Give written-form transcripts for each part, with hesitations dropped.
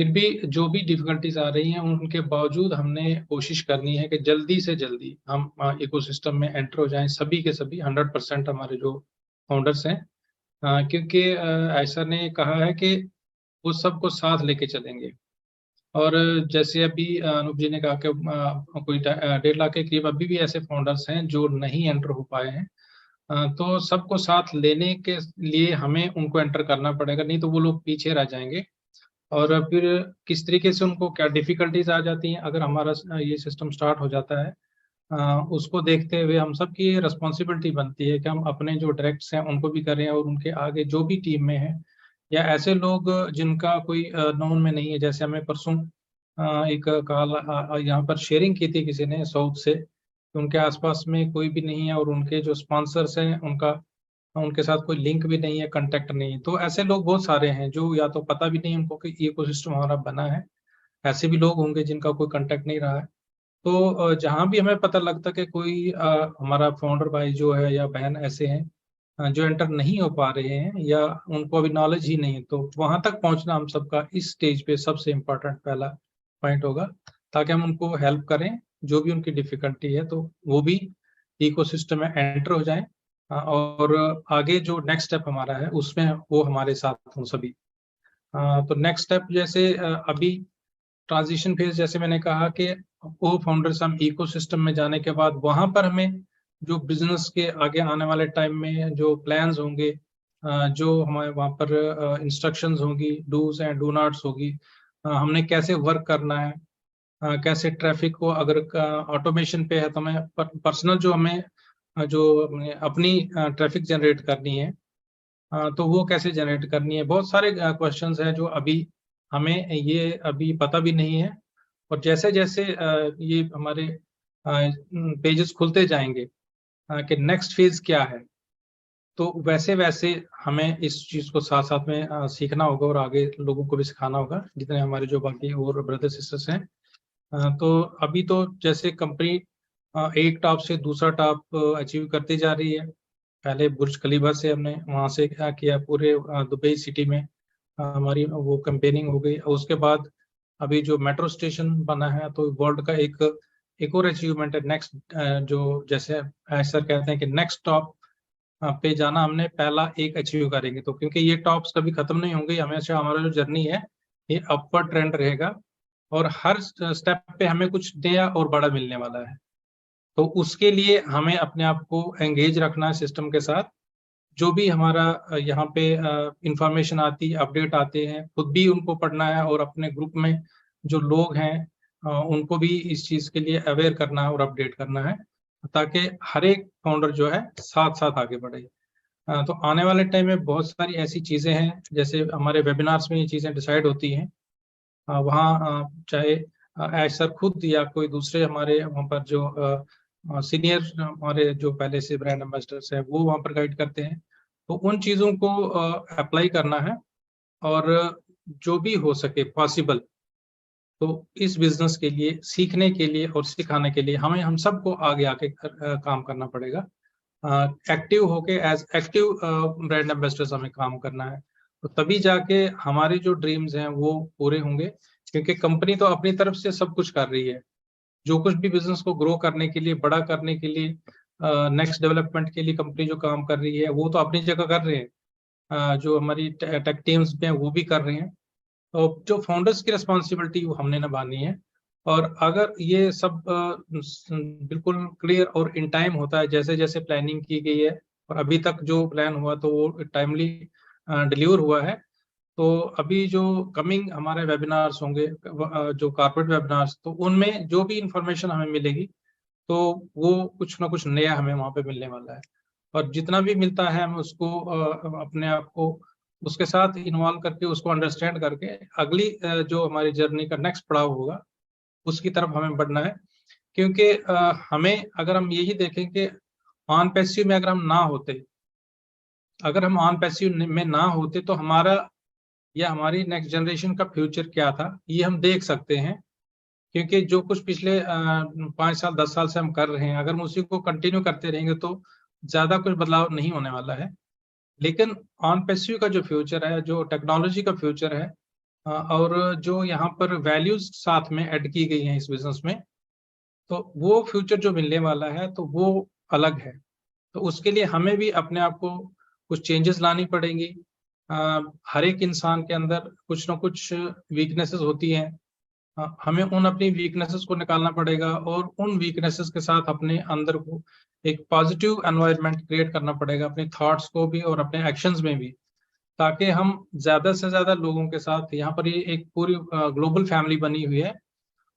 फिर भी जो भी डिफिकल्टीज आ रही हैं उनके बावजूद हमने कोशिश करनी है कि जल्दी से जल्दी हम इकोसिस्टम में एंटर हो जाएं, सभी के सभी 100% हमारे जो फाउंडर्स हैं, क्योंकि ऐसा ने कहा है कि वो सबको साथ लेके चलेंगे। और जैसे अभी अनूप जी ने कहा कि कोई 1.5 लाख के करीब अभी भी ऐसे फाउंडर्स हैं जो नहीं एंटर हो पाए हैं। तो सबको साथ लेने के लिए हमें उनको एंटर करना पड़ेगा, नहीं तो वो लोग पीछे रह जाएंगे। और फिर किस तरीके से उनको क्या डिफिकल्टीज आ जाती हैं अगर हमारा ये सिस्टम स्टार्ट हो जाता है, उसको देखते हुए हम सबकी रिस्पॉन्सिबिलिटी बनती है कि हम अपने जो डायरेक्ट्स हैं उनको भी करें, और उनके आगे जो भी टीम में है या ऐसे लोग जिनका कोई नोन में नहीं है। जैसे हमें परसों एक कॉल यहाँ पर शेयरिंग की थी किसी ने साउथ से, कि उनके आसपास में कोई भी नहीं है और उनके जो स्पॉन्सर्स हैं उनका उनके साथ कोई लिंक भी नहीं है, कांटेक्ट नहीं है। तो ऐसे लोग बहुत सारे हैं जो या तो पता भी नहीं उनको कि इकोसिस्टम हमारा बना है, ऐसे भी लोग होंगे जिनका कोई कांटेक्ट नहीं रहा है। तो जहां भी हमें पता लगता कि कोई हमारा फाउंडर भाई जो है या बहन ऐसे हैं जो एंटर नहीं हो पा रहे हैं या उनको अभी नॉलेज ही नहीं है, तो वहां तक पहुंचना हम सबका इस स्टेज पे सबसे इम्पोर्टेंट पहला पॉइंट होगा, ताकि हम उनको हेल्प करें जो भी उनकी डिफिकल्टी है, तो वो भी इकोसिस्टम में एंटर हो जाएं। और आगे जो नेक्स्ट स्टेप हमारा है उसमें वो हमारे साथ हों सभी। तो नेक्स्ट स्टेप जैसे अभी ट्रांजिशन फेज, जैसे मैंने कहा कि को फाउंडर्स हम इकोसिस्टम में जाने के बाद वहां पर हमें जो बिजनेस के आगे आने वाले टाइम में जो प्लान्स होंगे, जो हमारे वहां पर इंस्ट्रक्शंस होंगी, डूज एंड डू नॉट्स होगी, हमने कैसे वर्क करना है, कैसे ट्रैफिक को अगर ऑटोमेशन पे है तो हमें पर्सनल जो हमें जो अपनी ट्रैफिक जनरेट करनी है, तो वो कैसे जनरेट करनी है। बहुत सारे क्वेश्चंस हैं जो अभी हमें ये अभी पता भी नहीं है। और जैसे जैसे ये हमारे पेजेस खुलते जाएंगे कि नेक्स्ट फेज क्या है, तो वैसे वैसे हमें इस चीज को साथ साथ में सीखना होगा और आगे लोगों को भी सिखाना होगा, जितने हमारे जो बाकी और ब्रदर सिस्टर्स हैं। तो अभी तो जैसे कंपनी एक टॉप से दूसरा टॉप अचीव करती जा रही है। पहले बुर्ज खलीफा से हमने वहां से क्या किया, पूरे दुबई सिटी में हमारी वो कैंपेनिंग हो गई। और उसके बाद अभी जो मेट्रो स्टेशन बना है, तो वर्ल्ड का एक और अचीवमेंट है नेक्स्ट, जो जैसे सर कहते हैं कि नेक्स्ट टॉप पे जाना हमने पहला एक अचीव करेंगे। तो क्योंकि ये टॉप्स कभी खत्म नहीं होंगे, हमेशा हमारा जो जर्नी है ये अपवर्ड ट्रेंड रहेगा, और हर स्टेप पे हमें कुछ नया और बड़ा मिलने वाला है। तो उसके लिए हमें अपने आप को एंगेज रखना है सिस्टम के साथ। जो भी हमारा यहाँ पे इंफॉर्मेशन आती है, अपडेट आते हैं, खुद भी उनको पढ़ना है, और अपने ग्रुप में जो लोग हैं उनको भी इस चीज के लिए अवेयर करना है और अपडेट करना है, ताकि हर एक फाउंडर जो है साथ साथ आगे बढ़े। तो आने वाले टाइम में बहुत सारी ऐसी चीजें हैं, जैसे हमारे वेबिनार्स में ये चीजें डिसाइड होती हैं। वहाँ चाहे ऐश सर खुद या कोई दूसरे हमारे वहाँ पर जो सीनियर हमारे जो पहले से ब्रांड एम्बेसडर्स हैं वो वहाँ पर गाइड करते हैं। तो उन चीज़ों को अप्लाई करना है, और जो भी हो सके पॉसिबल, तो इस बिजनेस के लिए सीखने के लिए और सिखाने के लिए हमें हम सबको आगे आके काम करना पड़ेगा। एक्टिव होके एज एक्टिव ब्रांड एम्बेसडर्स हमें काम करना है, तो तभी जाके हमारे जो ड्रीम्स हैं वो पूरे होंगे। क्योंकि कंपनी तो अपनी तरफ से सब कुछ कर रही है, जो कुछ भी बिजनेस को ग्रो करने के लिए, बड़ा करने के लिए, नेक्स्ट डेवलपमेंट के लिए कंपनी जो काम कर रही है वो तो अपनी जगह कर रहे हैं। जो हमारी टेक टीम्स में वो भी कर रहे हैं। तो जो फाउंडर्स की रिस्पॉन्सिबिलिटी वो हमने निभानी है। और अगर ये सब बिल्कुल क्लियर और इन टाइम होता है, जैसे जैसे प्लानिंग की गई है और अभी तक जो प्लान हुआ तो वो टाइमली डिलीवर हुआ है, तो अभी जो कमिंग हमारे वेबिनार्स होंगे, जो कॉर्पोरेट वेबिनार्स, तो उनमें जो भी इंफॉर्मेशन हमें मिलेगी तो वो कुछ ना कुछ नया हमें वहाँ पे मिलने वाला है। और जितना भी मिलता है हम उसको अपने आप को उसके साथ इन्वॉल्व करके, उसको अंडरस्टैंड करके, अगली जो हमारी जर्नी का नेक्स्ट पड़ाव होगा उसकी तरफ हमें बढ़ना है। क्योंकि हमें अगर हम यही देखें कि ऑन पैसिव में अगर हम ना होते, अगर हम ऑन पैसिव में ना होते तो हमारा या हमारी नेक्स्ट जनरेशन का फ्यूचर क्या था ये हम देख सकते हैं। क्योंकि जो कुछ पिछले 5 साल 10 साल से हम कर रहे हैं, अगर हम उसी को कंटिन्यू करते रहेंगे तो ज्यादा कुछ बदलाव नहीं होने वाला है। लेकिन ऑन पैसिव का जो फ्यूचर है, जो टेक्नोलॉजी का फ्यूचर है, और जो यहाँ पर वैल्यूज साथ में ऐड की गई हैं इस बिजनेस में, तो वो फ्यूचर जो मिलने वाला है तो वो अलग है। तो उसके लिए हमें भी अपने आप को कुछ चेंजेस लानी पड़ेंगी। हर एक इंसान के अंदर कुछ ना कुछ वीकनेसेस होती हैं। हमें उन अपनी वीकनेसेस को निकालना पड़ेगा और उन वीकनेसेस के साथ अपने अंदर को एक पॉजिटिव एनवायरनमेंट क्रिएट करना पड़ेगा, अपने थॉट्स को भी और अपने एक्शंस में भी, ताकि हम ज्यादा से ज्यादा लोगों के साथ, यहाँ पर ये एक पूरी ग्लोबल फैमिली बनी हुई है,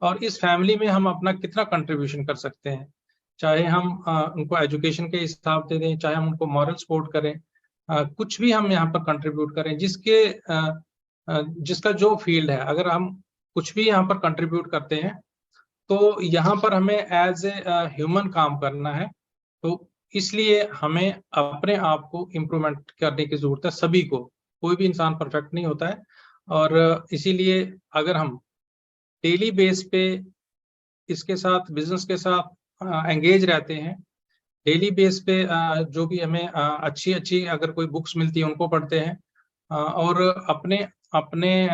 और इस फैमिली में हम अपना कितना कंट्रीब्यूशन कर सकते हैं। चाहे हम उनको एजुकेशन के हिसाब से दें, चाहे हम उनको मॉरल सपोर्ट करें, कुछ भी हम यहाँ पर कंट्रीब्यूट करें, जिसका जो फील्ड है, अगर हम कुछ भी यहाँ पर कंट्रीब्यूट करते हैं तो यहाँ पर हमें एज ए ह्यूमन काम करना है। तो इसलिए हमें अपने आप को इम्प्रूवमेंट करने की जरूरत है, सभी को। कोई भी इंसान परफेक्ट नहीं होता है, और इसीलिए अगर हम डेली बेस पे इसके साथ, बिजनेस के साथ एंगेज रहते हैं, डेली बेस पे जो भी हमें अच्छी अच्छी अगर कोई बुक्स मिलती है उनको पढ़ते हैं, और अपने अपने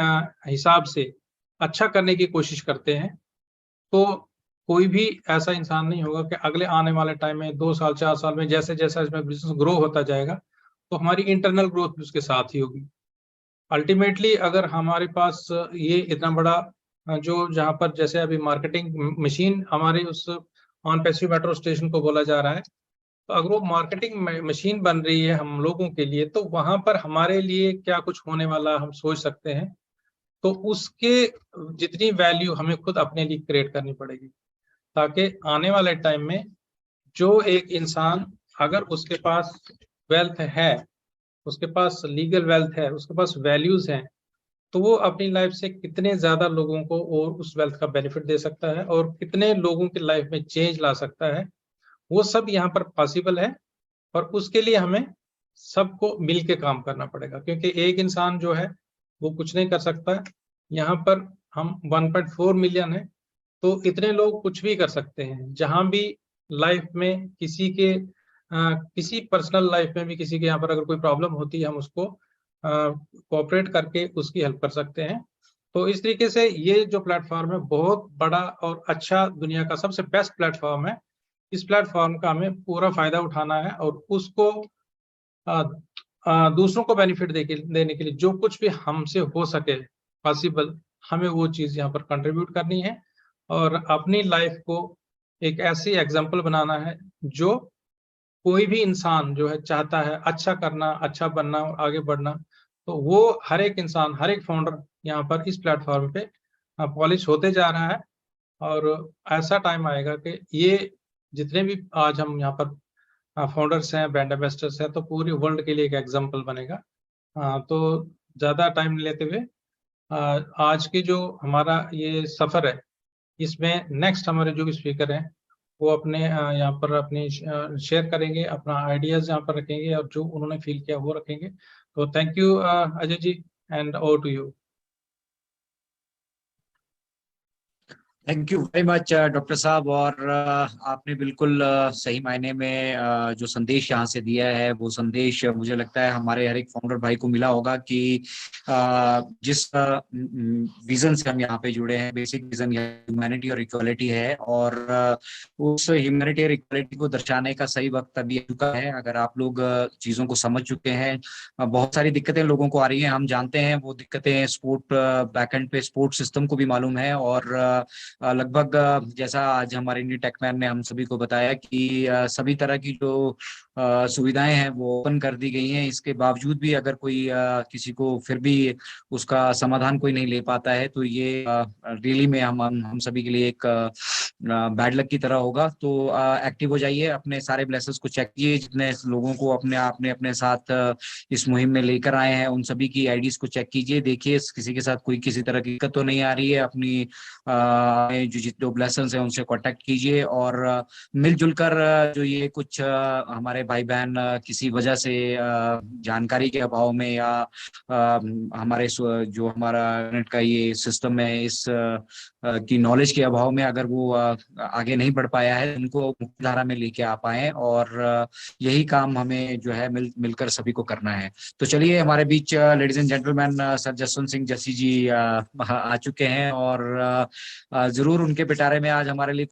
हिसाब से अच्छा करने की कोशिश करते हैं, तो कोई भी ऐसा इंसान नहीं होगा कि अगले आने वाले टाइम में 2 साल 4 साल में जैसे जैसा इसमें बिजनेस ग्रो होता जाएगा तो हमारी इंटरनल ग्रोथ भी उसके साथ ही होगी। अल्टीमेटली अगर हमारे पास ये इतना बड़ा जो, जहाँ पर जैसे अभी मार्केटिंग मशीन हमारे उस ऑन पैसिव मेट्रो स्टेशन को बोला जा रहा है, तो अगर वो मार्केटिंग मशीन बन रही है हम लोगों के लिए, तो वहां पर हमारे लिए क्या कुछ होने वाला हम सोच सकते हैं। तो उसके जितनी वैल्यू हमें खुद अपने लिए क्रिएट करनी पड़ेगी, ताकि आने वाले टाइम में जो एक इंसान, अगर उसके पास वेल्थ है, उसके पास लीगल वेल्थ है, उसके पास वैल्यूज हैं, तो वो अपनी लाइफ से कितने ज्यादा लोगों को और उस वेल्थ का बेनिफिट दे सकता है और कितने लोगों की लाइफ में चेंज ला सकता है, वो सब यहाँ पर पॉसिबल है। और उसके लिए हमें सबको मिल के काम करना पड़ेगा, क्योंकि एक इंसान जो है वो कुछ नहीं कर सकता। यहाँ पर हम 1.4 मिलियन है, तो इतने लोग कुछ भी कर सकते हैं। जहां भी लाइफ में किसी के किसी पर्सनल लाइफ में भी किसी के यहाँ पर अगर कोई प्रॉब्लम होती है, हम उसको कोऑपरेट करके उसकी हेल्प कर सकते हैं। तो इस तरीके से ये जो प्लेटफॉर्म है बहुत बड़ा और अच्छा, दुनिया का सबसे बेस्ट प्लेटफॉर्म है। इस प्लेटफॉर्म का हमें पूरा फायदा उठाना है और उसको दूसरों को बेनिफिट देने के लिए जो कुछ भी हमसे हो सके पॉसिबल, हमें वो चीज यहाँ पर कंट्रीब्यूट करनी है और अपनी लाइफ को एक ऐसी एग्जाम्पल बनाना है जो कोई भी इंसान जो है चाहता है अच्छा करना, अच्छा बनना और आगे बढ़ना, तो वो हर एक इंसान, हर एक फाउंडर यहाँ पर इस प्लेटफॉर्म पे पॉलिश होते जा रहा है। और ऐसा टाइम आएगा कि ये जितने भी आज हम यहाँ पर फाउंडर्स हैं, ब्रांड एम्बेसडर्स हैं, तो पूरी वर्ल्ड के लिए एक एग्जाम्पल बनेगा। तो ज़्यादा टाइम लेते हुए आज की जो हमारा ये सफ़र है, इसमें नेक्स्ट हमारे जो भी स्पीकर हैं वो अपने यहाँ पर अपनी शेयर करेंगे, अपना आइडियाज़ यहाँ पर रखेंगे और जो उन्होंने फील किया वो रखेंगे। तो thank you Ajay ji, and over to you. Thank you very much doctor साहब। और आपने बिल्कुल सही मायने में जो संदेश यहाँ से दिया है, वो संदेश मुझे लगता है हमारे हर एक फाउंडर भाई को मिला होगा कि जिस विजन से हम यहाँ पे जुड़े हैं, बेसिक विजन ह्यूमैनिटी और इक्वालिटी है, और उस ह्यूमैनिटी और इक्वालिटी को दर्शाने का सही वक्त अभी आ चुका है। अगर आप लोग चीजों को समझ चुके हैं, बहुत सारी दिक्कतें लोगों को आ रही हैं, हम जानते हैं वो दिक्कतें स्पोर्ट बैकएंड पे स्पोर्ट सिस्टम को भी मालूम है, और लगभग जैसा आज हमारे इंडियन टेकमैन ने हम सभी को बताया कि सभी तरह की जो सुविधाएं हैं वो ओपन कर दी गई हैं। इसके बावजूद भी अगर कोई किसी को फिर भी उसका समाधान कोई नहीं ले पाता है, तो ये रियली में हम सभी के लिए एक बैड लक की तरह होगा। तो एक्टिव हो जाइए, अपने सारे ब्लेसेस को चेक कीजिए, जितने लोगों को आपने अपने साथ इस मुहिम में लेकर आए हैं उन सभी की आईडीज को चेक कीजिए, देखिए किसी के साथ कोई किसी तरह की दिक्कत तो नहीं आ रही है। अपनी जो जितने ब्लेसन्स हैं उनसे कांटेक्ट कीजिए, और मिलजुल कर जो ये कुछ हमारे भाई बहन किसी वजह से जानकारी के अभाव में या हमारे जो हमारा नेट का ये सिस्टम है इस की नॉलेज के अभाव में अगर वो आगे नहीं बढ़ पाया है, उनको मुख्य धारा में लेके आ पाए, और यही काम हमें जो है मिलकर सभी को करना है। तो चलिए, हमारे बीच ladies and gentleman sir Jaswant Singh Jassi ji आ चुके हैं, और जरूर उनके पिटारे में आज हमारे लिए